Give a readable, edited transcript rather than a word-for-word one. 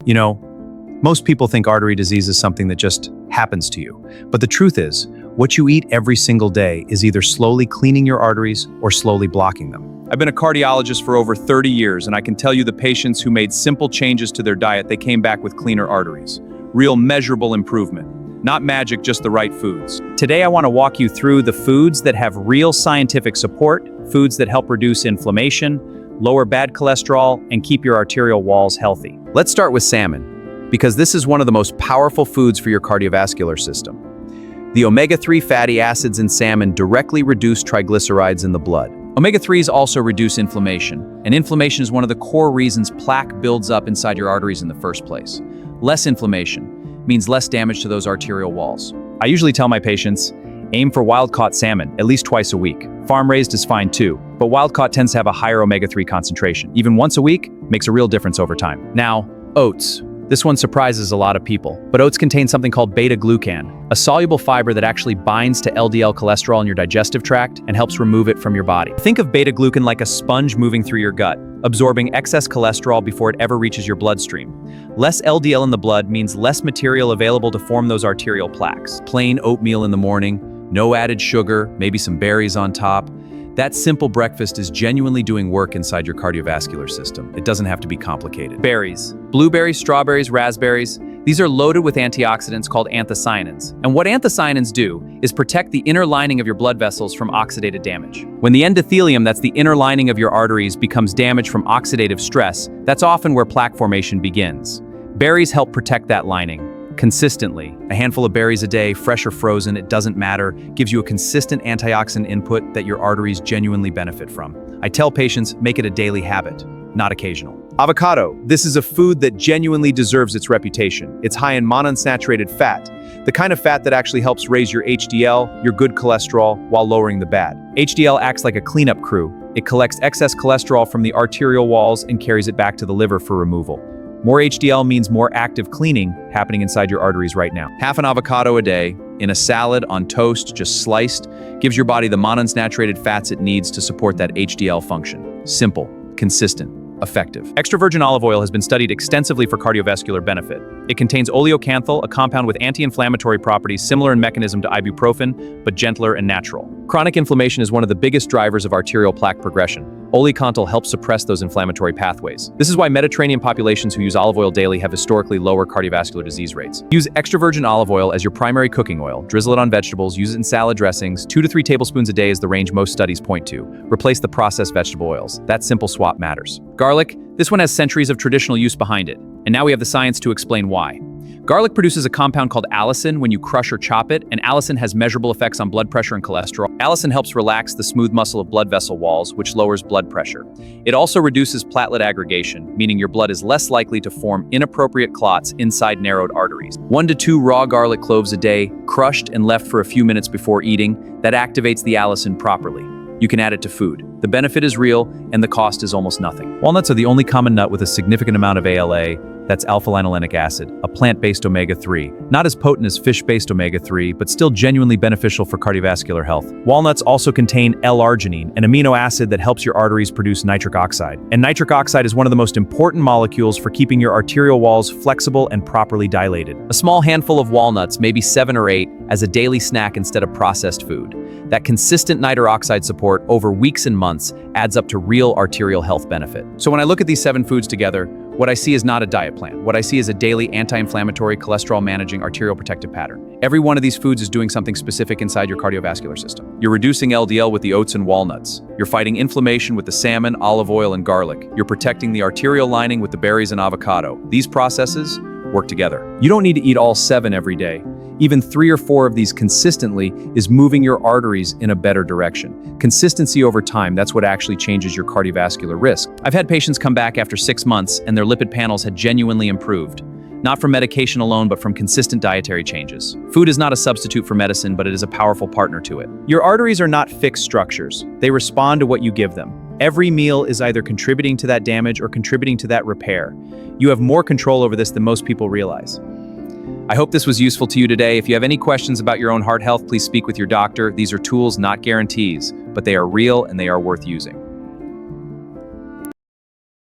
You know, most people think artery disease is something that just happens to you. But the truth is, what you eat every single day is either slowly cleaning your arteries or slowly blocking them. I've been a cardiologist for over 30 years, and I can tell you the patients who made simple changes to their diet, they came back with cleaner arteries. Real measurable improvement. Not magic, just the right foods. Today, I want to walk you through the foods that have real scientific support, foods that help reduce inflammation, lower bad cholesterol, and keep your arterial walls healthy. Let's start with salmon, because this is one of the most powerful foods for your cardiovascular system. The omega-3 fatty acids in salmon directly reduce triglycerides in the blood. Omega-3s also reduce inflammation, and inflammation is one of the core reasons plaque builds up inside your arteries in the first place. Less inflammation means less damage to those arterial walls. I usually tell my patients, aim for wild-caught salmon at least twice a week. Farm-raised is fine too, but wild-caught tends to have a higher omega-3 concentration. Even once a week makes a real difference over time. Now, oats. This one surprises a lot of people, but oats contain something called beta-glucan, a soluble fiber that actually binds to LDL cholesterol in your digestive tract and helps remove it from your body. Think of beta-glucan like a sponge moving through your gut, absorbing excess cholesterol before it ever reaches your bloodstream. Less LDL in the blood means less material available to form those arterial plaques. Plain oatmeal in the morning, no added sugar, maybe some berries on top. That simple breakfast is genuinely doing work inside your cardiovascular system. It doesn't have to be complicated. Berries. Blueberries, strawberries, raspberries. These are loaded with antioxidants called anthocyanins. And what anthocyanins do is protect the inner lining of your blood vessels from oxidative damage. When the endothelium, that's the inner lining of your arteries, becomes damaged from oxidative stress, that's often where plaque formation begins. Berries help protect that lining. Consistently. A handful of berries a day, fresh or frozen, it doesn't matter, gives you a consistent antioxidant input that your arteries genuinely benefit from. I tell patients, make it a daily habit, not occasional. Avocado. This is a food that genuinely deserves its reputation. It's high in monounsaturated fat, the kind of fat that actually helps raise your HDL, your good cholesterol, while lowering the bad. HDL acts like a cleanup crew. It collects excess cholesterol from the arterial walls and carries it back to the liver for removal. More HDL means more active cleaning happening inside your arteries right now. Half an avocado a day, in a salad, on toast, just sliced, gives your body the monounsaturated fats it needs to support that HDL function. Simple, consistent, effective. Extra virgin olive oil has been studied extensively for cardiovascular benefit. It contains oleocanthal, a compound with anti-inflammatory properties similar in mechanism to ibuprofen, but gentler and natural. Chronic inflammation is one of the biggest drivers of arterial plaque progression. Oleocanthal helps suppress those inflammatory pathways. This is why Mediterranean populations who use olive oil daily have historically lower cardiovascular disease rates. Use extra virgin olive oil as your primary cooking oil. Drizzle it on vegetables, use it in salad dressings. 2 to 3 tablespoons a day is the range most studies point to. Replace the processed vegetable oils. That simple swap matters. Garlic. This one has centuries of traditional use behind it. And now we have the science to explain why. Garlic produces a compound called allicin when you crush or chop it, and allicin has measurable effects on blood pressure and cholesterol. Allicin helps relax the smooth muscle of blood vessel walls, which lowers blood pressure. It also reduces platelet aggregation, meaning your blood is less likely to form inappropriate clots inside narrowed arteries. 1 to 2 raw garlic cloves a day, crushed and left for a few minutes before eating, that activates the allicin properly. You can add it to food. The benefit is real, and the cost is almost nothing. Walnuts are the only common nut with a significant amount of ALA, that's alpha-linolenic acid, a plant-based omega-3. Not as potent as fish-based omega-3, but still genuinely beneficial for cardiovascular health. Walnuts also contain L-arginine, an amino acid that helps your arteries produce nitric oxide. And nitric oxide is one of the most important molecules for keeping your arterial walls flexible and properly dilated. A small handful of walnuts, maybe 7 or 8, as a daily snack instead of processed food. That consistent nitric oxide support over weeks and months adds up to real arterial health benefit. So when I look at these 7 foods together, what I see is not a diet plan. What I see is a daily anti-inflammatory, cholesterol-managing, arterial protective pattern. Every one of these foods is doing something specific inside your cardiovascular system. You're reducing LDL with the oats and walnuts. You're fighting inflammation with the salmon, olive oil, and garlic. You're protecting the arterial lining with the berries and avocado. These processes work together. You don't need to eat all 7 every day. Even 3 or 4 of these consistently is moving your arteries in a better direction. Consistency over time, that's what actually changes your cardiovascular risk. I've had patients come back after 6 months and their lipid panels had genuinely improved. Not from medication alone, but from consistent dietary changes. Food is not a substitute for medicine, but it is a powerful partner to it. Your arteries are not fixed structures. They respond to what you give them. Every meal is either contributing to that damage or contributing to that repair. You have more control over this than most people realize. I hope this was useful to you today. If you have any questions about your own heart health, please speak with your doctor. These are tools, not guarantees, but they are real and they are worth using.